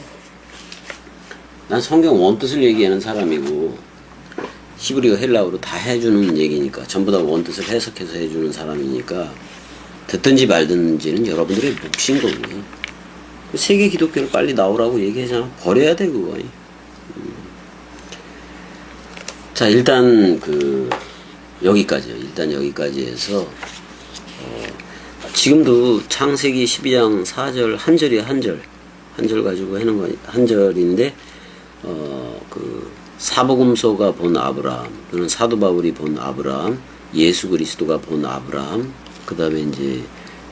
난 성경 원뜻을 얘기하는 사람이고, 히브리어 헬라어로 다 해주는 얘기니까, 전부 다 원뜻을 해석해서 해주는 사람이니까, 듣든지 말든지는 여러분들의 몫인 거고, 세계 기독교를 빨리 나오라고 얘기하잖아. 버려야 돼, 그거. 자, 일단 여기까지요. 일단 여기까지 해서 지금도 창세기 12장 4절 한절이 한절 가지고 하는 거, 한절인데 사복음서가 본 아브라함, 또는 사도 바울이 본 아브라함, 예수 그리스도가 본 아브라함, 그 다음에 이제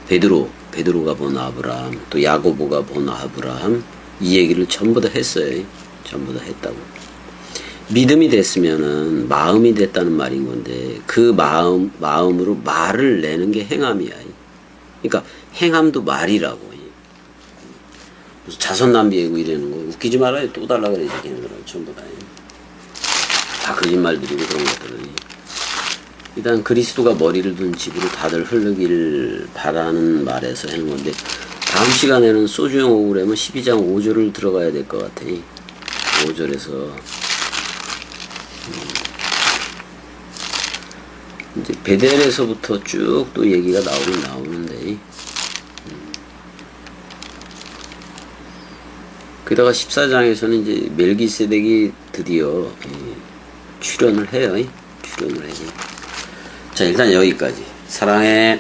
베드로가 본 아브라함, 또 야고보가 본 아브라함, 이 얘기를 전부 다 했어요. 전부 다 했다고. 믿음이 됐으면은 마음이 됐다는 말인 건데 그 마음으로 말을 내는 게 행함이야. 그러니까 행함도 말이라고. 무슨 자선 낭비하고 이러는 거 웃기지 말아요. 또 달라 그래 걔네들은 전부 다 거짓말들이고 그런 것들은. 일단 그리스도가 머리를 둔 집으로 다들 흐르길 바라는 말에서 하는 건데 다음 시간에는 소주형 억울하면 12장 5절을 들어가야 될 것 같아. 5절에서 이제 베델에서부터 쭉 또 얘기가 나오긴 나오는데 게다가 14장에서는 이제 멜기세덱이 드디어 출연을 해요. 출연을 해요. 자, 일단 여기까지. 사랑해.